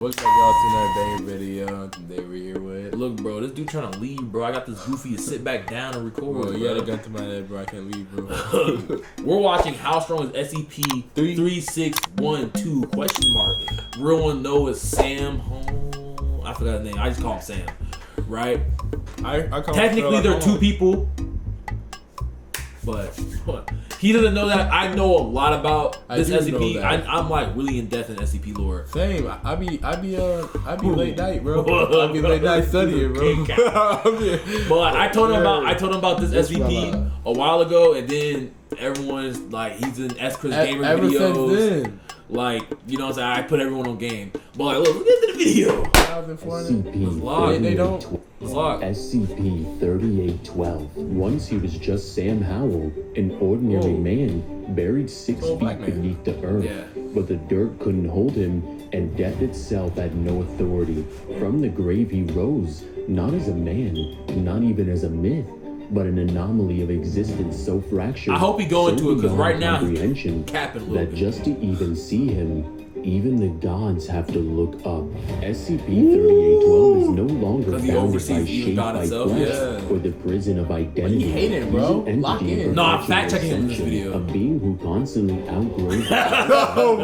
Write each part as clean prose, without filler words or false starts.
What's up, y'all? To another day video. Today we're here with. Look, bro, this dude trying to leave, bro. I got this goofy to sit back down and record. Bro, you bro. got a gun to my head, bro. I can't leave, bro. We're watching How Strong Is SCP-3812? Question mark. Real one know is Sam Home. I forgot his name. I just call him Sam. Right? I call Technically, there are two people, but he doesn't know that. I know a lot about this SCP. I'm like really in depth in SCP lore. Same. I be late night, bro. I be late night studying, bro. But I told him about this SCP a while ago, and then everyone's like, he's in S. Chris Gamer videos. Since then. Like, you know what I'm saying? I put everyone on game. But like, look at the video. SCP-3812. Once he was just Sam Howell, an ordinary man buried 6 feet beneath the earth. Yeah. But the dirt couldn't hold him, and death itself had no authority. From the grave he rose, not as a man, not even as a myth, but an anomaly of existence so fractured. I hope he go into it, because right now he's capping a little that just to even see him, even the gods have to look up. SCP-3812 is no longer bounded by shape by flesh or the prison of identity. You hate it, bro. Lock in. No, I'm fact checking him in this video. A being who constantly outgrows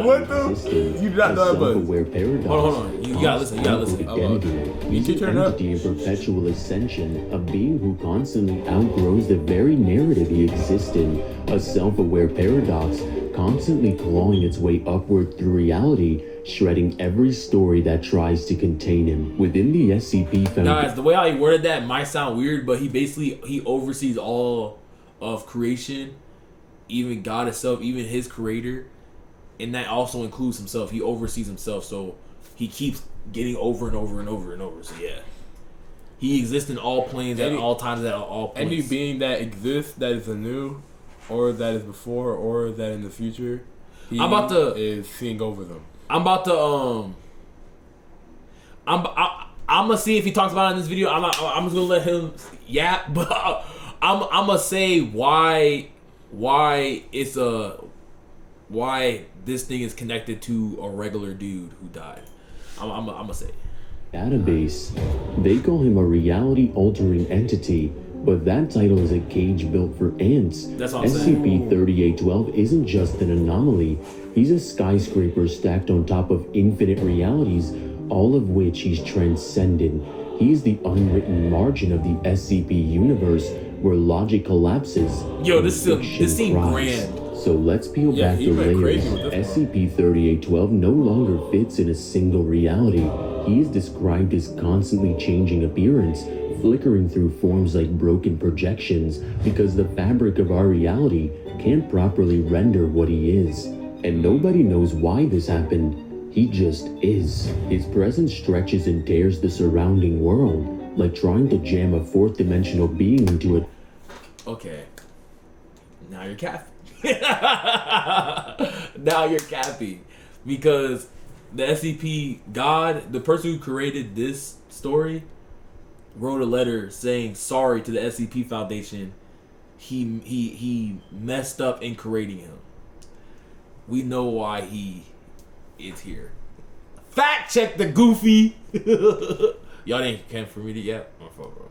what the? You do not know that, self-aware paradox. Hold on. You gotta listen. Identity. You two turn up. In perpetual ascension, a being who constantly outgrows the very narrative he exists in. A self-aware paradox, constantly clawing its way upward through reality, shredding every story that tries to contain him. Within the SCP foundation. Guys, the way I worded that might sound weird, but he oversees all of creation, even God itself, even his creator, and that also includes himself. He oversees himself, so he keeps getting over and over and over and over. So yeah, he exists in all planes at all times at all points. Any being that exists that is anew, or that is before, or that in the future, he is seeing over them. I'm gonna see if he talks about it in this video. I'm just gonna let him yap, but I'm gonna say why this thing is connected to a regular dude who died. I'm gonna say Database. They call him a reality-altering entity, but that title is a cage built for ants. That's what I'm saying. SCP-3812 isn't just an anomaly. He's a skyscraper stacked on top of infinite realities, all of which he's transcendent. He's the unwritten margin of the SCP universe, where logic collapses. Yo, this seems grand. So let's peel back the layers. SCP-3812 no longer fits in a single reality. He is described as constantly changing appearance, flickering through forms like broken projections, because the fabric of our reality can't properly render what he is. And nobody knows why this happened. He just is. His presence stretches and tears the surrounding world, like trying to jam a fourth-dimensional being into a... Okay. Now you're capping. Now you're capping. Because the SCP God, the person who created this story, wrote a letter saying sorry to the SCP Foundation. He messed up in creating him. We know why he is here. Fact check the goofy. Y'all didn't come for me to yet. My fault, bro.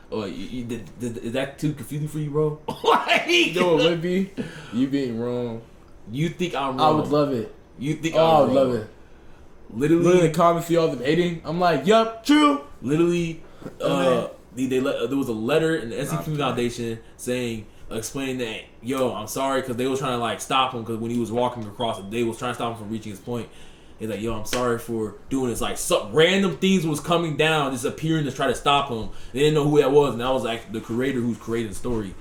Oh, is that too confusing for you, bro? Like, no, it would be. You being wrong. You think I'm wrong? I would love it. You think I would love it. Literally, the comments, see all them hating. I'm like, yup, true. Literally, there was a letter in the SCP Foundation saying, explaining that, yo, I'm sorry, because they was trying to like stop him, because when he was walking across, they was trying to stop him from reaching his point. He's like, yo, I'm sorry for doing this. Like, some random things was coming down, just appearing to try to stop him. They didn't know who that was, and that was like the creator who's creating the story.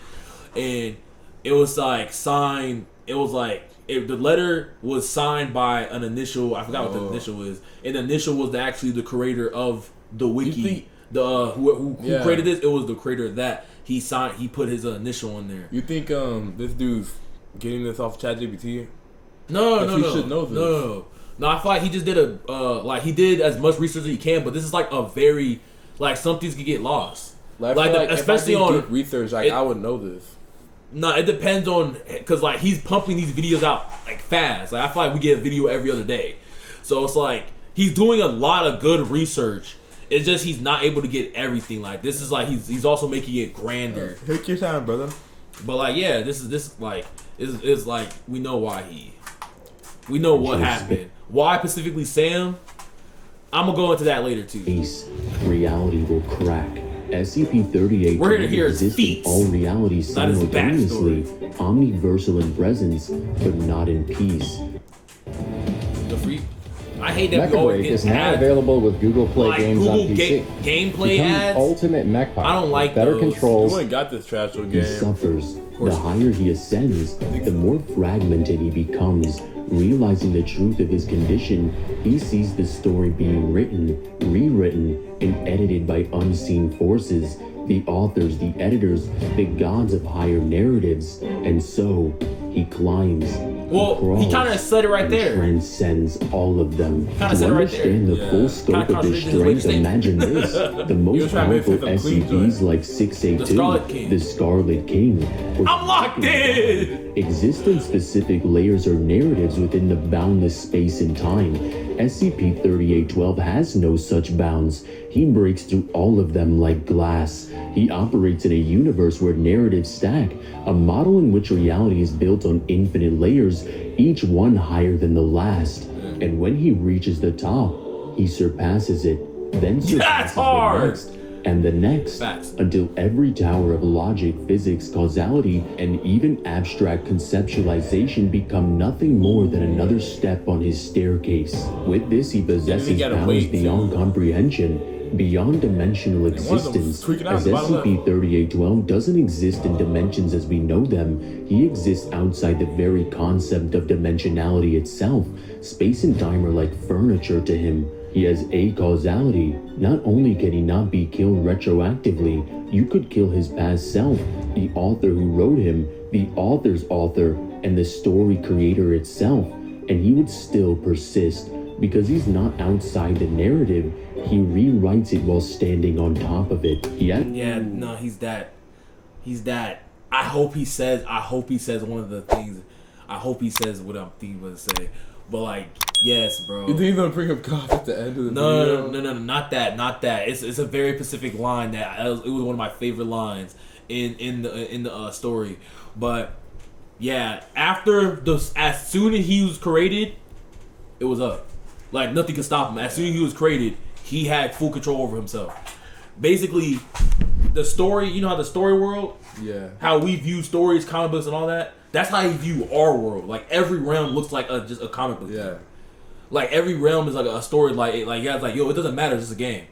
And it was like signed. It was like the letter was signed by an initial. I forgot what the initial is. And the initial was actually the creator of the wiki. Who created this? It was the creator of that. He signed. He put his initial in there. You think this dude's getting this off ChatGPT? No. He should know this. No, I feel like he just did he did as much research as he can, but this is like a very, like, some things could get lost. Especially on research, I would know this. No, it depends on, because like he's pumping these videos out like fast. Like I feel like we get a video every other day, so it's like he's doing a lot of good research. It's just he's not able to get everything. Like this is like he's also making it grander. Take your time, brother. But like yeah, this is like we know why we know what happened. Why specifically Sam? I'm gonna go into that later too. Reality will crack. SCP-3812 We're gonna hear his exists in feats, all realities not his simultaneously, backstory. omniversal in presence, but not in peace. The free. I hate that Mecha we always Break get is now ads. available with Google Play Like games Google on PC. gameplay Become ads. the ultimate mech pilot. I don't like better those. controls. You ain't got this trash little He game. suffers. The higher he ascends, the more fragmented he becomes. Realizing the truth of his condition, he sees the story being written, rewritten, and edited by unseen forces, the authors, the editors, the gods of higher narratives, and so he climbs. Well, he kind of said it right there. Transcends all of them. Kinda To said it right there. understand the Yeah. full scope Kinda of his contradicted his strength, imagine this. The most trying to make powerful it a clean SCPs joint. like The 682, Scarlet King. the Scarlet King. was I'm locked in. Existence-specific layers or narratives within the boundless space and time. SCP-3812 has no such bounds. He breaks through all of them like glass. He operates in a universe where narratives stack, a model in which reality is built on infinite layers, each one higher than the last. And when he reaches the top, he surpasses it, then surpasses the hard. next, and the next, Facts. until every tower of logic, physics, causality, and even abstract conceptualization become nothing more than another step on his staircase. With this, he possesses gotta powers wait, beyond comprehension, beyond dimensional one of them was existence. tweaking out As the bottom left. SCP-3812 doesn't exist in dimensions as we know them, he exists outside the very concept of dimensionality itself. Space and time are like furniture to him. He has acausality. Not only can he not be killed retroactively, you could kill his past self, the author who wrote him, the author's author, and the story creator itself, and he would still persist. Because he's not outside the narrative, he rewrites it while standing on top of it. Yeah, no, he's that. I hope he says one of the things. I hope he says what I'm thinking to say. But like, yes, bro. You think he's gonna bring up God at the end of the No, video? not that. It's a very specific line that it was one of my favorite lines in the story. But yeah, as soon as he was created, it was up. Like nothing could stop him. As soon as he was created, he had full control over himself. Basically, the story. You know how the story world. Yeah. How we view stories, comic books, and all that. That's how you view our world. Like every realm looks like just a comic book. Yeah. Like every realm is like a story. Like yeah, it's like yo, it doesn't matter. It's just a game.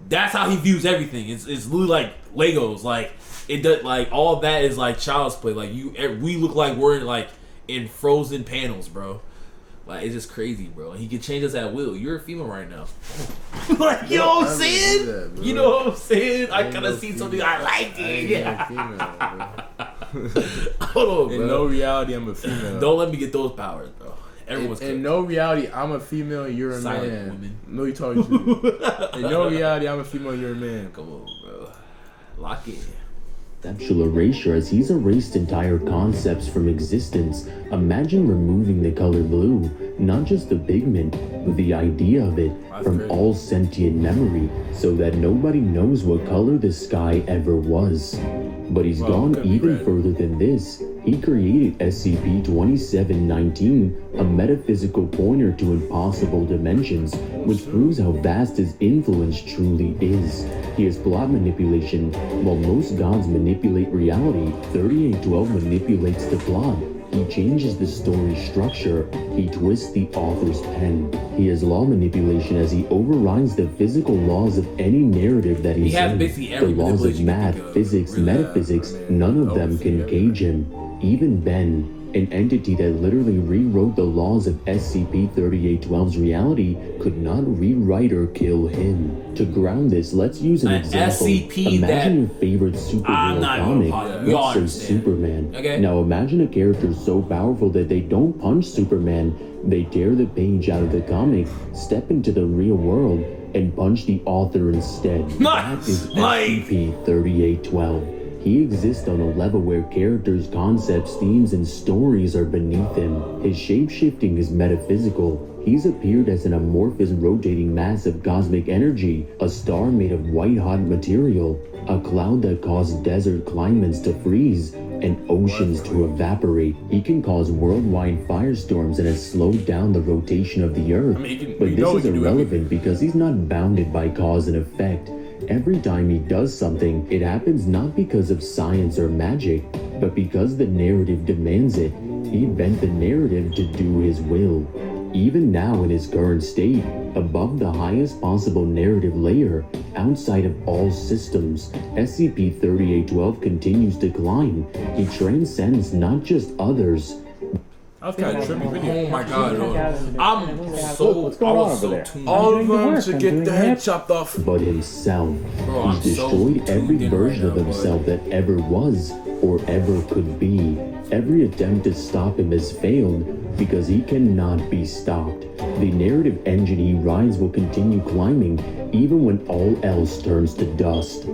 That's how he views everything. It's literally like Legos. Like it does. Like all of that is like child's play. Like we look like we're in frozen panels, bro. Like it's just crazy, bro. And he can change us at will. You're a female right now. Like you know what I'm saying? You know what I'm saying? I kind of see something I like it. Yeah. Hold on, bro. In no reality, I'm a female. Don't let me get those powers, bro. Everyone's in no reality, I'm a female. You're a silent man. women. No, you talking to. In no reality, I'm a female. You're a man. Come on, bro. Lock in. Conceptual erasure as he's erased entire concepts from existence. Imagine removing the color blue, not just the pigment, but the idea of it from all sentient memory, so that nobody knows what color the sky ever was. But he's gone even further than this. He created SCP-2719, a metaphysical pointer to impossible dimensions, which proves how vast his influence truly is. He has plot manipulation. While most gods manipulate reality, 3812 manipulates the plot. He changes the story structure. He twists the author's pen. He has law manipulation as he overrides the physical laws of any narrative that he's has in. basically The every laws of manipulation math, you can physics, metaphysics, none of them can cage him. Even Ben, an entity that literally rewrote the laws of SCP-3812's reality, could not rewrite or kill him. To ground this, let's use an example. Imagine your favorite superhero comic, let's say Superman. Okay. Now imagine a character so powerful that they don't punch Superman, they tear the page out of the comic, step into the real world, and punch the author instead. That is SCP-3812. He exists on a level where characters, concepts, themes, and stories are beneath him. His shape-shifting is metaphysical. He's appeared as an amorphous rotating mass of cosmic energy, a star made of white-hot material, a cloud that caused desert climates to freeze, and oceans to evaporate. He can cause worldwide firestorms and has slowed down the rotation of the Earth. But this is irrelevant because he's not bounded by cause and effect. Every time he does something, it happens not because of science or magic, but because the narrative demands it. He bent the narrative to do his will. Even now in his current state, above the highest possible narrative layer, outside of all systems, SCP-3812 continues to climb. He transcends not just others. That was kind of trippy video. Oh my god, I was so tuned. All of them should get their head chopped off. But himself. Bro, He's destroyed every version of himself that ever was or ever could be. Every attempt to stop him has failed because he cannot be stopped. The narrative engine he rides will continue climbing even when all else turns to dust.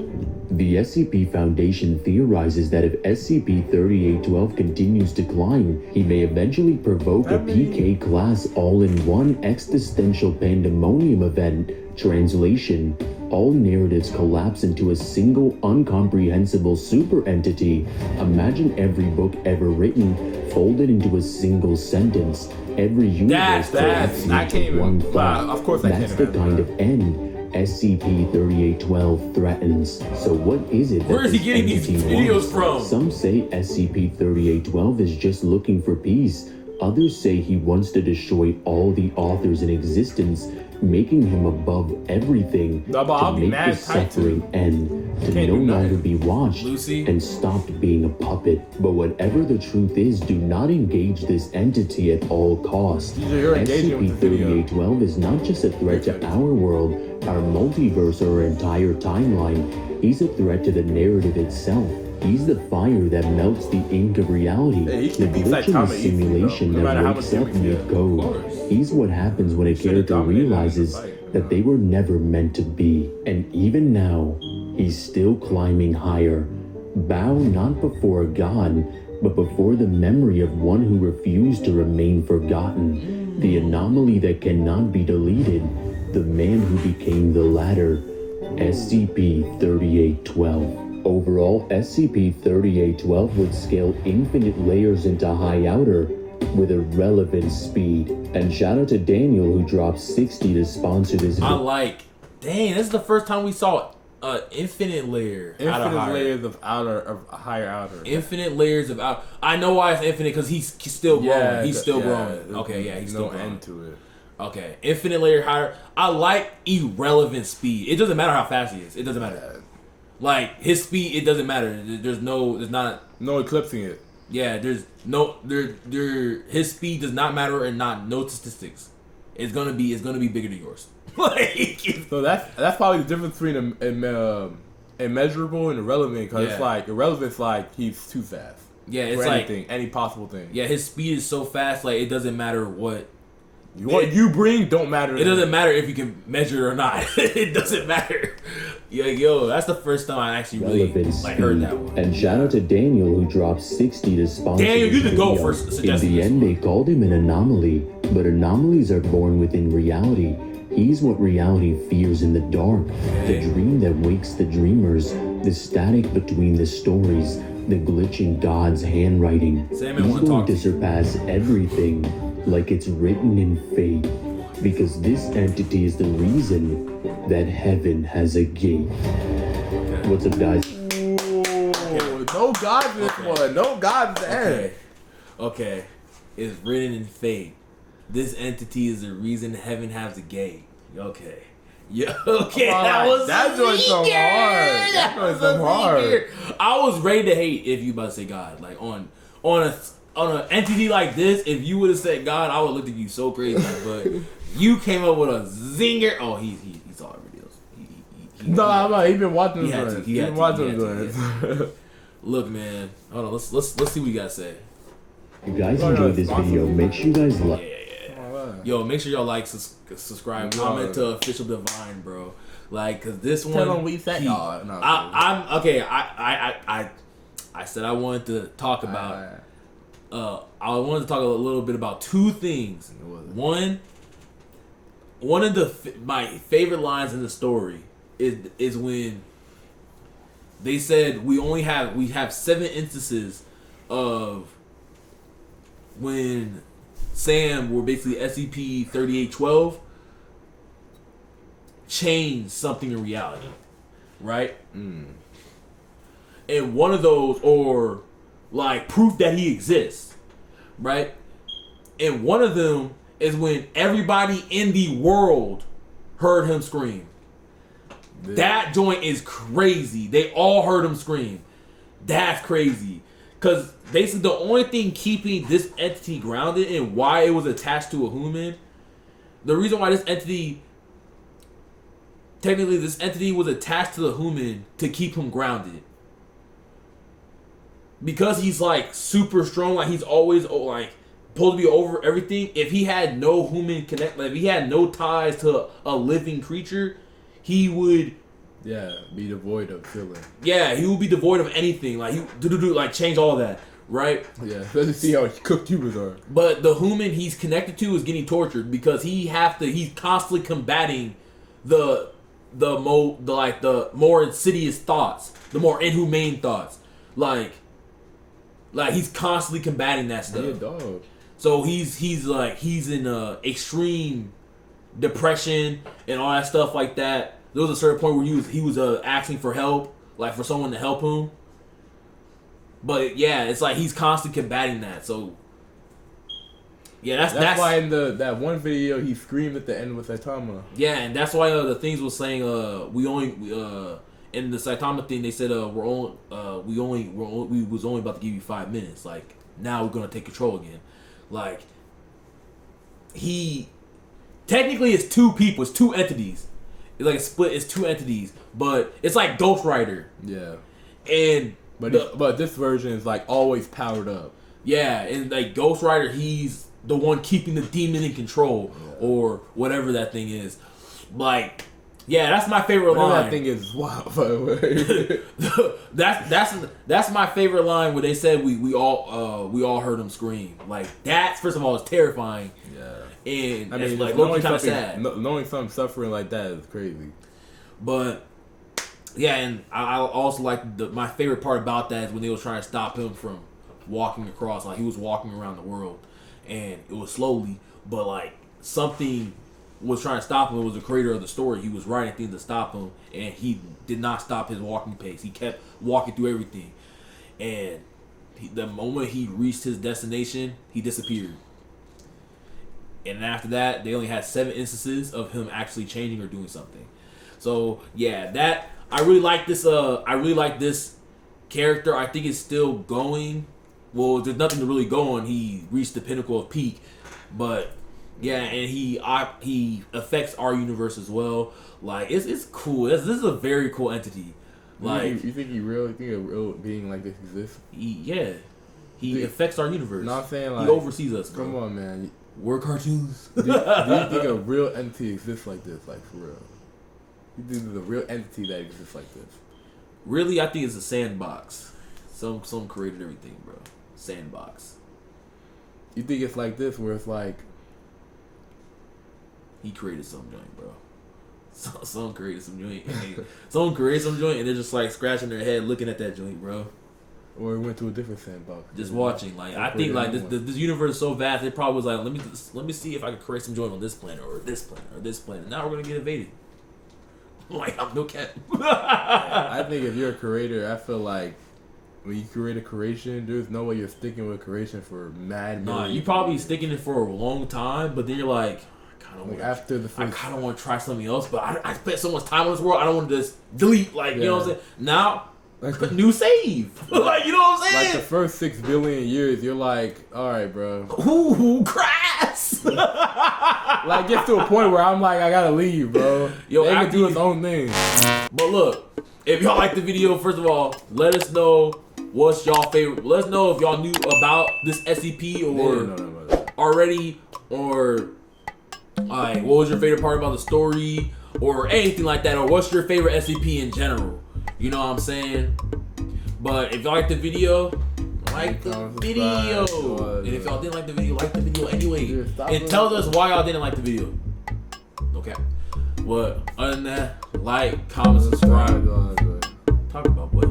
The SCP Foundation theorizes that if SCP-3812 continues to climb, he may eventually provoke a PK class all-in-one existential pandemonium event. Translation: all narratives collapse into a single incomprehensible super entity. Imagine every book ever written folded into a single sentence. Every universe collapsing into one thought. Of course I can't That's the kind of end SCP-3812 threatens. So what is it that Where is he getting these videos from? Some say SCP-3812 is just looking for peace. Others say he wants to destroy all the authors in existence, making him above everything, to make the suffering end, to no longer be watched, and stopped being a puppet. But whatever the truth is, do not engage this entity at all costs. SCP-3812 is not just a threat to our world, our multiverse, or our entire timeline. He's a threat to the narrative itself. He's the fire that melts the ink of reality, the glitch in the simulation that wakes up mid-code. He's what happens when a character realizes that they were never meant to be. And even now, he's still climbing higher. Bow not before a god, but before the memory of one who refused to remain forgotten. The anomaly that cannot be deleted. The man who became the latter. SCP-3812. Overall, SCP-3812 would scale infinite layers into high outer with a relevant speed. And shout out to Daniel who dropped 60 to sponsor this video. Dang, this is the first time we saw infinite layer. Infinite layers of higher outer. Infinite layers of outer. I know why it's infinite, because he's still growing. Yeah, he's still growing. Okay, yeah, he's still no growing. end to it. Okay, infinite layer higher. I like irrelevant speed. It doesn't matter how fast he is. It doesn't matter. Like his speed, it doesn't matter. There's no eclipsing it. Yeah, his speed does not matter, and no statistics. It's gonna be bigger than yours. So that's probably the difference between immeasurable and irrelevant. Because it's like irrelevant's like he's too fast. Yeah, it's for like anything, any possible thing. Yeah, his speed is so fast, like it doesn't matter what. What you bring don't matter. It doesn't matter if you can measure it or not. It doesn't matter. Yo, that's the first time I actually really heard that one. And shout out to Daniel who dropped 60 to sponsor. Daniel, you can go first. In the end, they called him an anomaly, but anomalies are born within reality. He's what reality fears in the dark, the dream that wakes the dreamers, the static between the stories, the glitch in God's handwriting. He's going to surpass everything. Like it's written in fate, because this entity is the reason that heaven has a gate. What's up, guys? Ooh, no God in this one. No God in the end. Okay. It's written in fate. This entity is the reason heaven has a gate. Okay. Yeah, okay, that joint's so hard. That joint's so hard. I was ready to hate if you about to say God. Like on an entity like this, if you would have said God, I would have looked at you so crazy. But you came up with a zinger. Oh, he saw our videos. He's been watching this. He's been watching this. Look, man. Hold on. Let's see what you gotta say. If you guys enjoyed this video, make sure you guys like. Yo, make sure y'all like, subscribe, comment to Official Divine, bro. Like, cause this one. Tell him we said. I'm okay. I said I wanted to talk about. I wanted to talk a little bit about two things. One of my favorite lines in the story is when they said we have 7 instances of when Sam, or basically SCP-3812, changed something in reality, right? And one of those, or like proof that he exists, right? And one of them is when everybody in the world heard him scream. Yeah. That joint is crazy. They all heard him scream. That's crazy. Because basically the only thing keeping this entity grounded and why it was attached to a human, the reason why this entity was attached to the human to keep him grounded. Because he's like super strong, like he's always like supposed to be over everything. If he had no human connect, like if he had no ties to a living creature, he would be devoid of feeling. Yeah, he would be devoid of anything. Like he like change all that, right? Yeah, let's see how cooked humans are. But the human he's connected to is getting tortured because he's constantly combating the more insidious thoughts, the more inhumane thoughts. Like he's constantly combating that stuff. Yeah, dog. So he's in extreme depression and all that stuff like that. There was a certain point where he was asking for help, like for someone to help him. But yeah, it's like he's constantly combating that. So yeah, that's why in that one video he screamed at the end with Saitama. Yeah, and that's why the things was saying we in the Saitama thing they said we was only about to give you 5 minutes. Like now we're gonna take control again. Like he technically it's 2 people, it's 2 entities. It's like a split. It's 2 entities, but it's like Ghost Rider. Yeah, and but this version is like always powered up. Yeah, and like Ghost Rider, he's the one keeping the demon in control, or whatever that thing is. Like, yeah, that's my favorite line. That thing is wild, by the way. that's my favorite line where they said we all heard him scream. Like that's first of all is terrifying. Yeah. And I mean, it's like knowing kind of sad. Knowing something suffering like that is crazy. But yeah, and I also like my favorite part about that is when they was trying to stop him from walking across. Like he was walking around the world, and it was slowly, but like something was trying to stop him. It was the creator of the story. He was writing things to stop him, and he did not stop his walking pace. He kept walking through everything, and the moment he reached his destination, he disappeared. And after that, they only had 7 instances of him actually changing or doing something. So yeah, that I really like this. I really like this character. I think it's still going. Well, there's nothing to really go on. He reached the pinnacle of peak, but yeah, and he affects our universe as well. Like it's cool. This is a very cool entity. Like you think a real being like this exists? He affects our universe. No, I'm saying like he oversees us. Bro. Come on, man. We're cartoons. do you think a real entity exists like this? Like for real? You think there's a real entity that exists like this? Really, I think it's a sandbox. Some created everything, bro. Sandbox. You think it's like this, where it's like he created some joint, bro. Someone created some joint. Someone created some joint, and they're just like scratching their head, looking at that joint, bro. Or it went to a different sandbox. Just watching, like I think, like this universe is so vast. They probably was like, let me see if I can create some joint on this planet or this planet or this planet. Now we're gonna get invaded. Like I'm no cat. I think if you're a creator, I feel like when you create a creation, there's no way you're sticking with creation for mad. Nah, you probably sticking it for a long time, but then you're like, I kind of want to try something else, but I spent so much time on this world. I don't want to just delete. Like you know what I'm saying? Now. Like new save. Like, you know what I'm saying? Like the first 6 billion years, you're like, alright, bro. Ooh, crass! Like, get to a point where I'm like, I gotta leave, bro. Yo, I can do his own thing. But look, if y'all like the video, first of all, let us know what's y'all favorite. Let us know if y'all knew about this SCP or already, or what was your favorite part about the story, or anything like that, or what's your favorite SCP in general. You know what I'm saying? But if y'all like the video, like the video. And if y'all didn't like the video, like the video anyway. And tell us why y'all didn't like the video. Okay. Well, other than that, like, comment, subscribe. Talk about what?